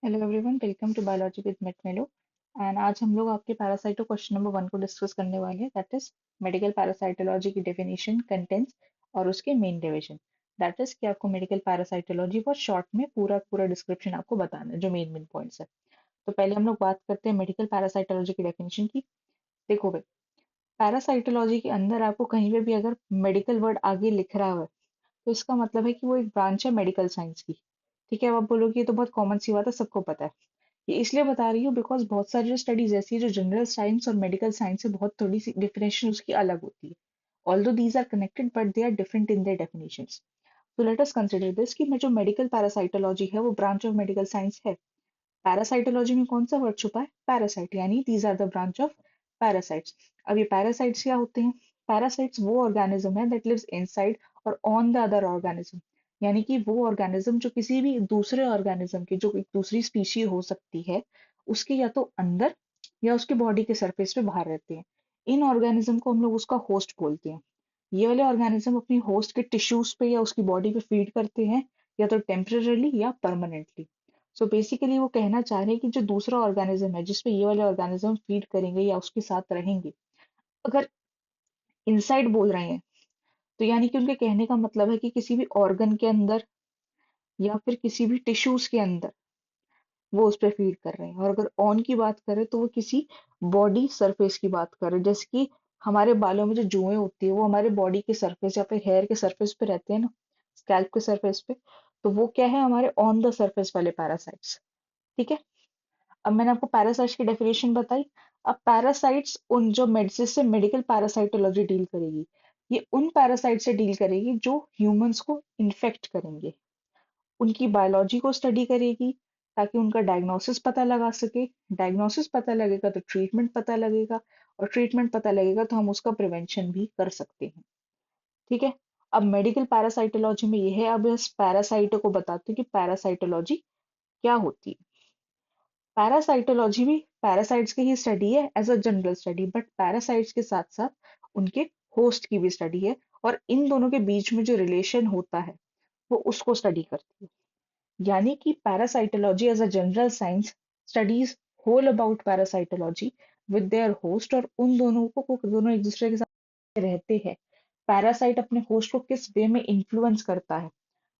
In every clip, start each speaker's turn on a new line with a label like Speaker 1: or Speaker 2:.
Speaker 1: Hello everyone, welcome to biology with मेटमेलो। And आज हम लोग आपके पैरासाइटो क्वेश्चन नंबर 1 को डिस्कस करने वाले हैं, दैट इज मेडिकल पैरासाइटोलॉजी की डेफिनेशन, कंटेंट्स और उसके मेन डिवीजन। दैट इज कि आपको मेडिकल पैरासाइटोलॉजी बहुत शॉर्ट में पूरा पूरा डिस्क्रिप्शन आपको बताना है, जो मेन मेन पॉइंट्स है। तो पहले हम लोग बात करते हैं मेडिकल पैरासाइटोलॉजी की डेफिनेशन की। देखो भाई, पैरासाइटोलॉजी के अंदर आपको कहीं पे भी अगर मेडिकल वर्ड आगे लिख रहा है तो इसका मतलब है कि वो एक ब्रांच है मेडिकल साइंस की। ठीक है, अब आप बोलोगे ये तो बहुत कॉमन सी बात है, सबको पता है। ये इसलिए बता रही हूँ बिकॉज बहुत सारी जो स्टडीज ऐसी है जो जनरल साइंस और मेडिकल साइंस से बहुत थोड़ी सी डिफिनेशन उसकी अलग होती है। Although these are connected but they are different in their definitions. तो लेट अस कंसिडर दिस कि मैं जो मेडिकल पैरासाइटोलॉजी है वो ब्रांच ऑफ मेडिकल साइंस है। पैरासाइटोलॉजी में कौन सा वर्ड छुपा है? पैरासाइट, यानी these are the branch of parasites. अब ये पैरासाइट्स क्या होते हैं? पैरासाइट्स वो ऑर्गेनिज्म है दैट लिव्स इनसाइड और ऑन द अदर ऑर्गेनिज्म। यानी कि वो ऑर्गेनिज्म जो किसी भी दूसरे ऑर्गेनिज्म की, जो एक दूसरी स्पीशी हो सकती है, उसके या तो अंदर या उसके बॉडी के सरफेस पे बाहर रहते हैं। इन ऑर्गेनिज्म को हम लोग उसका होस्ट बोलते हैं। ये वाले ऑर्गेनिज्म अपनी होस्ट के टिश्यूज पे या उसकी बॉडी पे फीड करते हैं, या तो टेम्पररली या परमानेंटली। सो बेसिकली वो कहना चाह रहे हैं कि जो दूसरा ऑर्गेनिज्म है जिसपे ये वाले ऑर्गेनिज्म फीड करेंगे या उसके साथ रहेंगे, अगर इनसाइड बोल रहे हैं तो यानी कि उनके कहने का मतलब है कि किसी भी ऑर्गन के अंदर या फिर किसी भी टिश्यूज के अंदर वो उस पर फीड कर रहे हैं। और अगर ऑन की बात करें तो वो किसी बॉडी सरफेस की बात कर रहे हैं, जैसे कि हमारे बालों में जो जुएं होती है वो हमारे बॉडी के सरफेस या फिर हेयर के सरफेस पे रहते हैं ना, स्कैल्प के सरफेस पे। तो वो क्या है? हमारे ऑन द सरफेस वाले पैरासाइट्स। ठीक है, अब मैंने आपको पैरासाइट्स की डेफिनेशन बताई। अब पैरासाइट्स उन जो मेडिसिन से मेडिकल पैरासाइटोलॉजी डील करेगी, ये उन पैरासाइट से डील करेगी जो ह्यूमंस को इन्फेक्ट करेंगे, उनकी बायोलॉजी को स्टडी करेगी ताकि उनका डायग्नोसिस पता लगा सके। डायग्नोसिस पता लगेगा तो ट्रीटमेंट पता लगेगा, और ट्रीटमेंट पता लगेगा तो हम उसका प्रिवेंशन भी कर सकते हैं। ठीक है, अब मेडिकल पैरासाइटोलॉजी में ये है। अब इस पैरासाइटो को बताते हैं कि पैरासाइटोलॉजी क्या होती है। पैरासाइटोलॉजी भी पैरासाइट्स की ही स्टडी है as a general study, but parasites के साथ साथ उनके होस्ट की भी स्टडी है, और इन दोनों के बीच में जो रिलेशन होता है वो उसको स्टडी करती है। यानी कि parasitology as a general science studies whole about parasitology with their host, और उन दोनों को दोनों एक दूसरे के साथ रहते हैं। पैरासाइट अपने होस्ट को किस वे में इन्फ्लुएंस करता है,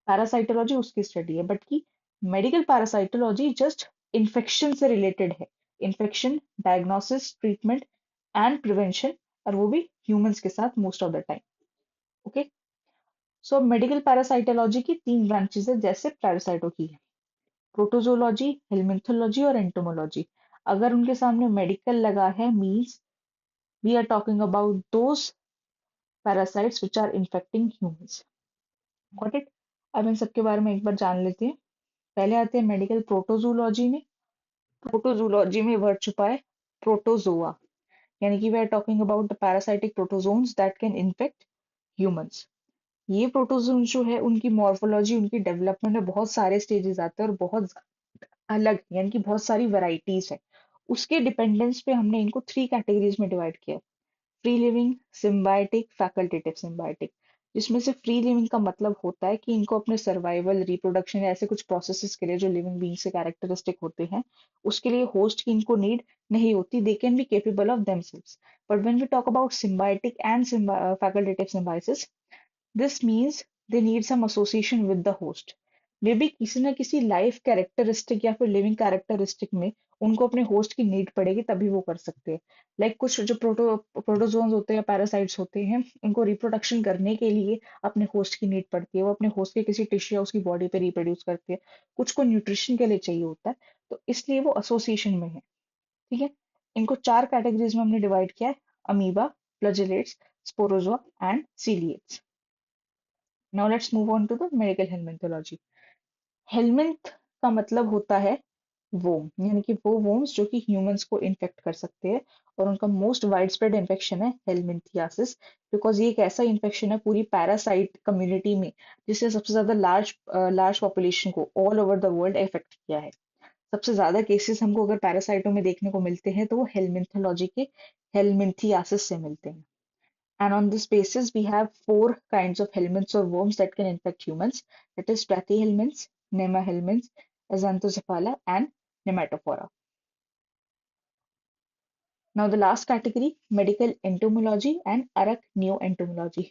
Speaker 1: पैरासाइटोलॉजी उसकी स्टडी है। बट की मेडिकल पैरासाइटोलॉजी जस्ट इन्फेक्शन से रिलेटेड है। Infection, diagnosis, treatment and prevention, और वो भी ह्यूमंस के साथ most of the time. Okay, so medical parasitology की तीन ब्रांचेस है जैसे पैरासाइटो की है, प्रोटोजोलॉजी, हेलमिंथोलॉजी और एंटोमोलॉजी। अगर उनके सामने मेडिकल लगा है means we are talking about those parasites which are infecting humans. Got it? अब इन सबके बारे में एक बार जान लेते हैं। पहले आते हैं मेडिकल प्रोटोजोलॉजी में। प्रोटोजोलॉजी में वर्ड छुपा है प्रोटोजोआ, यानी कि we are talking about the parasitic protozoans that can infect humans. ये प्रोटोजोन जो है उनकी मॉर्फोलॉजी, उनकी डेवलपमेंट में बहुत सारे स्टेजेस आते हैं और बहुत अलग, यानी कि बहुत सारी वैरायटीज है। उसके डिपेंडेंस पे हमने इनको थ्री कैटेगरीज में डिवाइड किया: free living, symbiotic, facultative symbiotic. जिसमें से फ्री लिविंग का मतलब होता है कि इनको अपने सर्वाइवल, रिप्रोडक्शन या ऐसे कुछ प्रोसेसेस के लिए जो लिविंग बींग से कैरेक्टरिस्टिक होते हैं, उसके लिए होस्ट की इनको नीड नहीं होती, they can be capable of themselves. But when we talk about symbiotic and facultative symbiosis, this means they need some association with the host. May be किसी ना किसी लाइफ कैरेक्टरिस्टिक या फिर लिविंग कैरेक्टरिस्टिक में उनको अपने होस्ट की need पड़ेगी, तभी वो कर सकते हैं। कुछ जो प्रोटोजोन्स होते हैं, पैरासाइट्स होते हैं, उनको रिप्रोडक्शन करने के लिए अपने होस्ट की नीड पड़ती है। वो अपने होस्ट के किसी टिश्यू या उसकी बॉडी पे रिप्रोड्यूस करते हैं। कुछ को न्यूट्रिशन के लिए चाहिए होता है, तो इसलिए वो एसोसिएशन में है। ठीक है, इनको चार कैटेगरीज में हमने डिवाइड किया है: amoeba, flagellates, sporozoa and ciliates. Now let's move on to the medical helminthology. Helminth का मतलब होता है वोम, यानी कि वो वोम्स जो कि ह्यूमंस को इन्फेक्ट कर सकते हैं। और उनका मोस्ट वाइड स्प्रेड इन्फेक्शन है हेलमिंथियासिस, बिकॉज ये एक ऐसा इन्फेक्शन है पूरी पैरासाइट कम्युनिटी में जिसने सबसे ज्यादा लार्ज लार्ज पॉपुलेशन को all over the world effect किया है। सबसे ज्यादा केसेस हमको अगर पैरासाइटों में देखने को मिलते हैं तो वो हेलमिंथोलॉजी के हेलमिंथियासिस से मिलते हैं। And on this basis, we have four kinds of helminths or worms that can infect humans. That is, platyhelminths, nemahelminths, Xanthocephala, and Nematophora. Now the last category, medical entomology and arachneoentomology.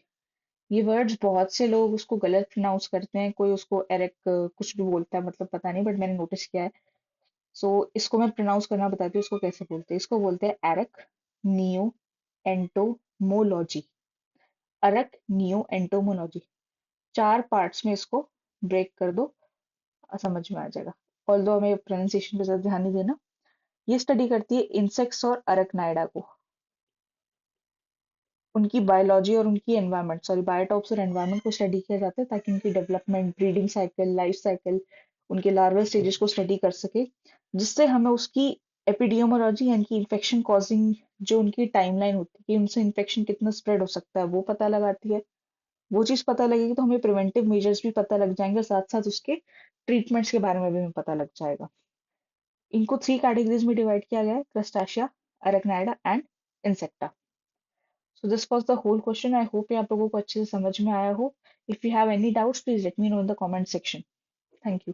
Speaker 1: ये words बहुत से लोग उसको गलत pronounce करते हैं, कोई उसको एरक कुछ भी बोलता है, मतलब पता नहीं, बट मैंने नोटिस किया है। सो इसको मैं प्रोनाउंस करना बताती हूँ, इसको कैसे बोलते हैं। इसको बोलते हैं arachno entomology. Arachno entomology, 4 parts में इसको ब्रेक कर दो, समझ में आ जाएगा। ऑल्दो हमें प्रोनाउंसिएशन पे ज्यादा ध्यान नहीं देना। ये स्टडी करती है इंसेक्ट्स और अरकनाइडा को, उनकी बायोलॉजी और उनकी एनवायरनमेंट, सॉरी बायोटॉप्स और एनवायरनमेंट को स्टडी किया जाता है, ताकि उनकी development, breeding cycle, life cycle, उनके लार्वल स्टेजेस को स्टडी कर सके, जिससे हमें उसकी एपिडियोमोलॉजी यानी कि इन्फेक्शन कॉजिंग जो उनकी टाइमलाइन होती है कि उनसे इन्फेक्शन कितना स्प्रेड हो सकता है, वो पता लगाती है। वो चीज़ पता लगेगी तो हमें प्रिवेंटिव मेजर्स भी पता लग जाएंगे, साथ साथ उसके ट्रीटमेंट्स के बारे में भी हमें पता लग जाएगा। इनको 3 कैटेगरीज में डिवाइड किया गया है, crustacea, arachnida and insecta. So this was the whole question. I hope ये आप लोगों को अच्छे से समझ में आया हो. If you have any doubts, please let me know in the comment section. Thank you.